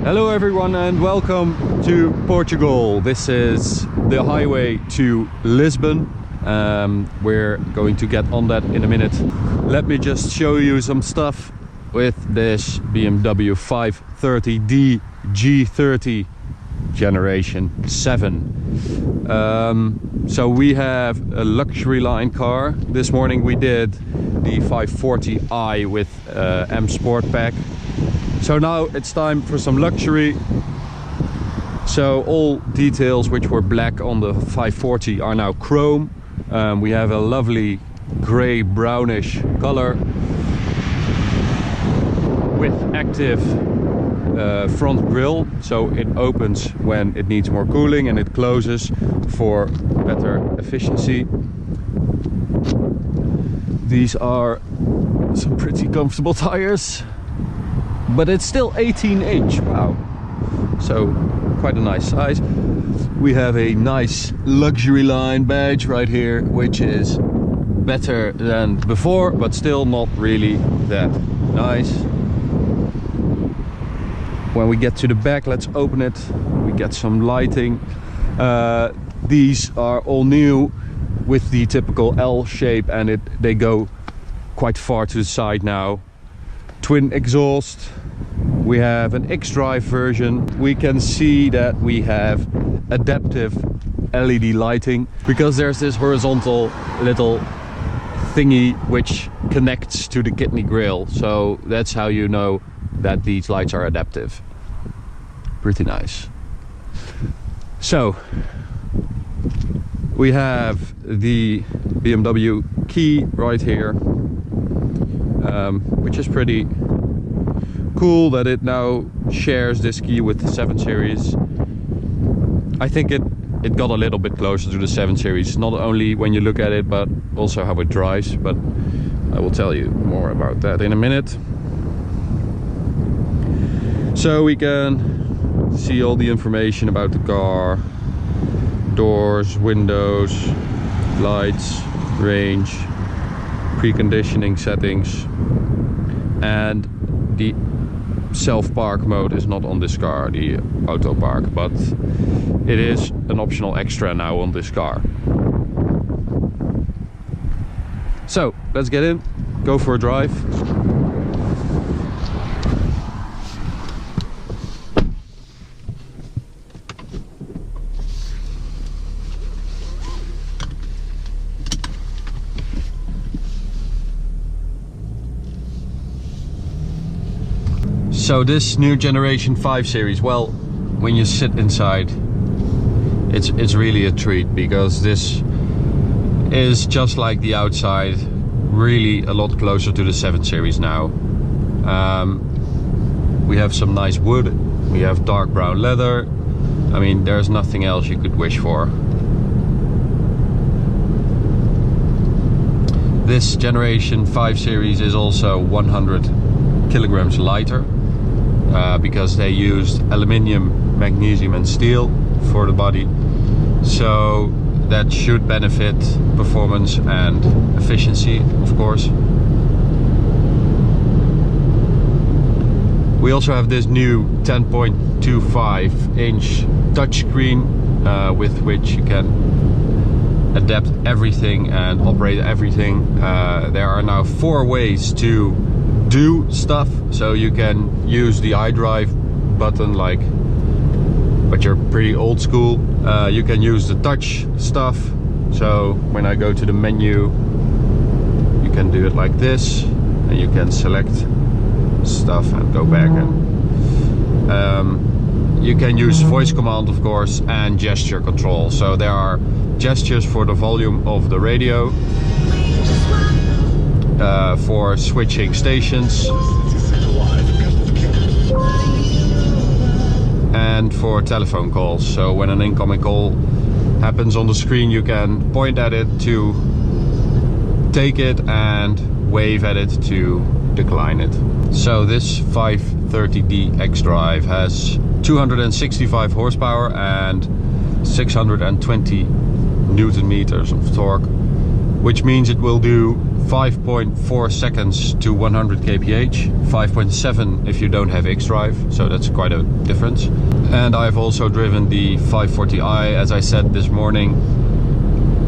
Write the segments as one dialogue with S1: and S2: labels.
S1: Hello everyone and welcome to Portugal. This is the highway to Lisbon. We're going to get on that in a minute. Let me just show you some stuff with this BMW 530d G30 generation 7. So we have a luxury line car. This morning we did the 540i with M Sport Pack. So now it's time for some luxury. So all details which were black on the 540 are now chrome. We have a lovely grey brownish color with active front grille, so it opens when it needs more cooling and it closes for better efficiency. These are some pretty comfortable tires, but it's still 18-inch, wow, so quite a nice size. We have a nice luxury line badge right here, which is better than before, but still not really that nice. When we get to the back, let's open it, we get some lighting. These are all new with the typical L shape, and they go quite far to the side now. Twin exhaust. We have an X-Drive version. We can see that we have adaptive LED lighting because there's this horizontal little thingy which connects to the kidney grille. So that's how you know that these lights are adaptive. Pretty nice. So we have the BMW Key right here, which is pretty cool that it now shares this key with the 7 Series. I think it got a little bit closer to the 7 Series, not only when you look at it, but also how it drives. But I will tell you more about that in a minute. So we can see all the information about the car: doors, windows, lights, range, preconditioning settings, and the self-park mode is not on this car, the auto park, but it is an optional extra now on this car. So let's get in, go for a drive. So this new generation 5 Series, well, when you sit inside, it's really a treat, because this is just like the outside, really a lot closer to the 7 Series now. We have some nice wood, we have dark brown leather. I mean, there's nothing else you could wish for. This generation 5 Series is also 100 kilograms lighter. Because they used aluminium, magnesium and steel for the body, so that should benefit performance and efficiency, of course. We also have this new 10.25-inch touchscreen with which you can adapt everything and operate everything. There are now 4 ways to do stuff, so you can use the iDrive button, but you're pretty old school. You can use the touch stuff, so when I go to the menu, you can do it like this, and you can select stuff and go back, and you can use voice command, of course, and gesture control. So there are gestures for the volume of the radio, for switching stations, and for telephone calls. So when an incoming call happens on the screen, you can point at it to take it and wave at it to decline it. So this 530d X-Drive has 265 horsepower and 620 Newton meters of torque. which means it will do 5.4 seconds to 100 kph, 5.7 if you don't have X-Drive, so that's quite a difference. And I've also driven the 540i, as I said this morning,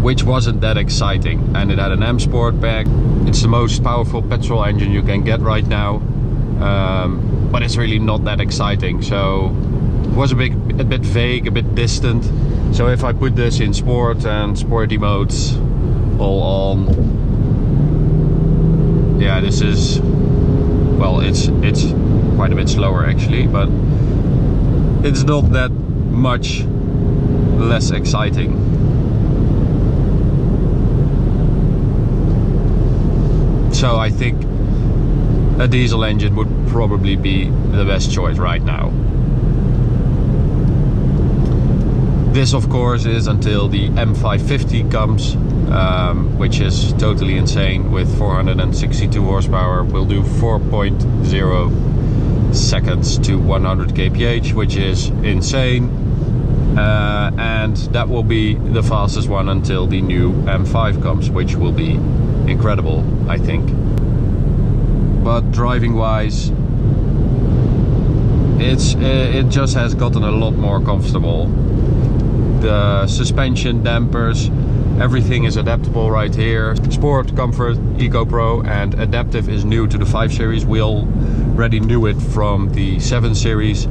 S1: which wasn't that exciting, and it had an M Sport pack. It's the most powerful petrol engine you can get right now, but it's really not that exciting, so it was a bit vague, a bit distant. So if I put this in sport and sporty modes all on, yeah, this is, well, it's quite a bit slower actually, but it's not that much less exciting. So I think a diesel engine would probably be the best choice right now. This of course is until the M550 comes, which is totally insane. With 462 horsepower, will do 4.0 seconds to 100 kph, which is insane. And that will be the fastest one until the new M5 comes, which will be incredible, I think. But driving wise, it just has gotten a lot more comfortable. The suspension, dampers, everything is adaptable right here. Sport, Comfort, Eco Pro and Adaptive is new to the 5 Series. We already knew it from the 7 Series,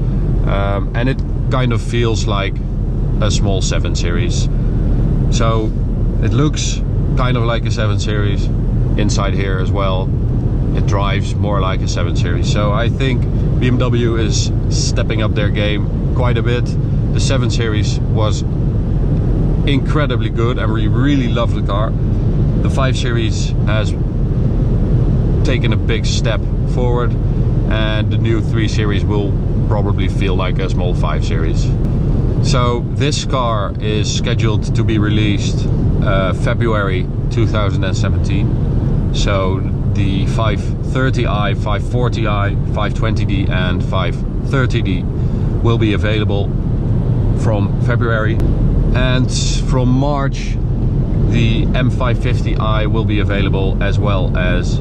S1: and it kind of feels like a small 7 Series. So it looks kind of like a 7 Series inside here as well. It drives more like a 7 Series. So I think BMW is stepping up their game quite a bit. The 7 Series was incredibly good and we really love the car. The 5 Series has taken a big step forward, and the new 3 Series will probably feel like a small 5 Series. So this car is scheduled to be released February 2017. So the 530i, 540i, 520d and 530d will be available from February, and from March the M550i will be available, as well as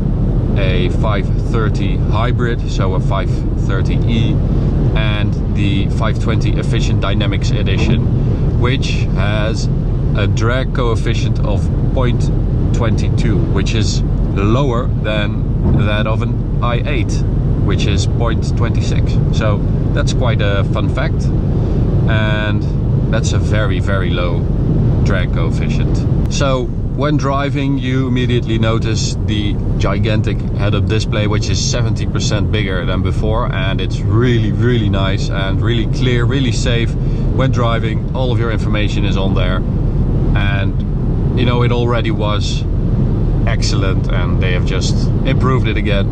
S1: a 530 hybrid, so a 530e, and the 520 Efficient Dynamics Edition, which has a drag coefficient of 0.22, which is lower than that of an i8, which is 0.26. So that's quite a fun fact, and that's a very, very low drag coefficient. So when driving, you immediately notice the gigantic head-up display, which is 70% bigger than before, and it's really, really nice and really clear, really safe. When driving, all of your information is on there, and you know, it already was excellent and they have just improved it again.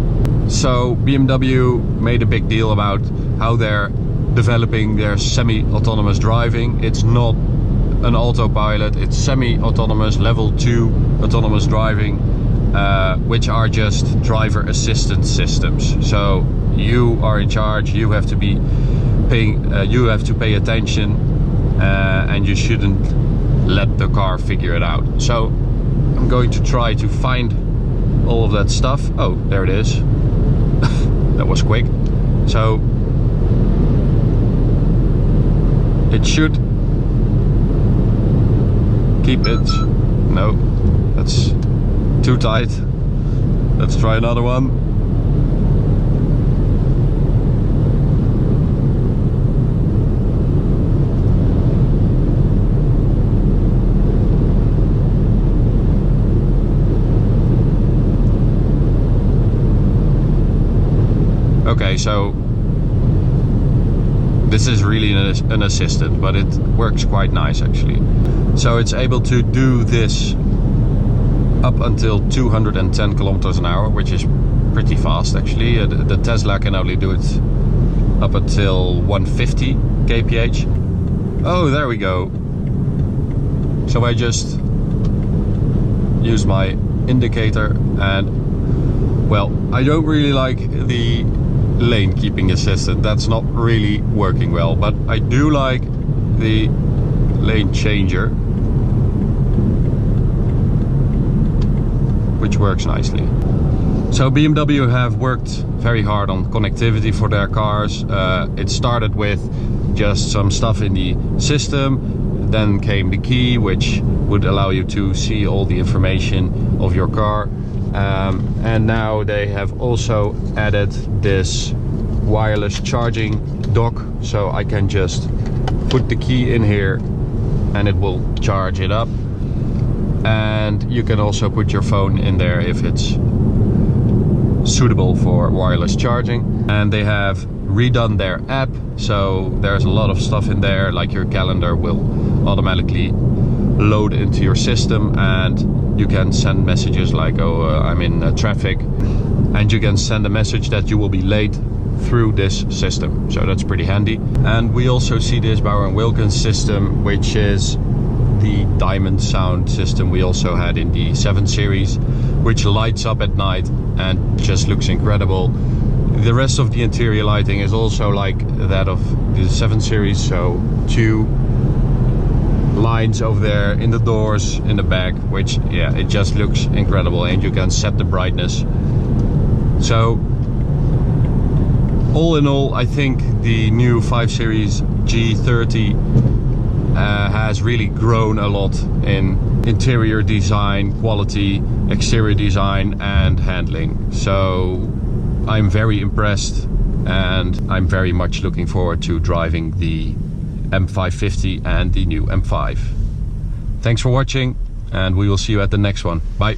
S1: So BMW made a big deal about how they're developing their semi-autonomous driving. It's not an autopilot, it's semi-autonomous level 2 autonomous driving, which are just driver assistance systems. So you are in charge, you have to be paying, you have to pay attention, and you shouldn't let the car figure it out. So I'm going to try to find all of that stuff. Oh, there it is. That was quick. So it should keep it. No, that's too tight. Let's try another one. Okay, so this is really an assistant, but it works quite nice actually. So it's able to do this up until 210 kilometers an hour, which is pretty fast actually. The Tesla can only do it up until 150 kph. Oh, there we go. So I just use my indicator, and well, I don't really like the lane keeping assistant. That's not really working well, but I do like the lane changer. which works nicely. So BMW have worked very hard on connectivity for their cars. It started with just some stuff in the system, then came the key, which would allow you to see all the information of your car. And now they have also added this wireless charging dock, so I can just put the key in here and it will charge it up. And you can also put your phone in there if it's suitable for wireless charging. And they have redone their app, so there's a lot of stuff in there, like your calendar will automatically load into your system, and you can send messages like, oh, I'm in traffic, and you can send a message that you will be late through this system, so that's pretty handy. And we also see this Bauer & Wilkins system, which is the diamond sound system we also had in the 7 Series, which lights up at night and just looks incredible. The rest of the interior lighting is also like that of the 7 Series, so 2 lines over there in the doors in the back, which, yeah, it just looks incredible, and you can set the brightness. So all in all, I think the new 5 Series G30 has really grown a lot in interior design, quality, exterior design and handling. So I'm very impressed, and I'm very much looking forward to driving the M550 and the new M5. Thanks for watching, and we will see you at the next one. Bye.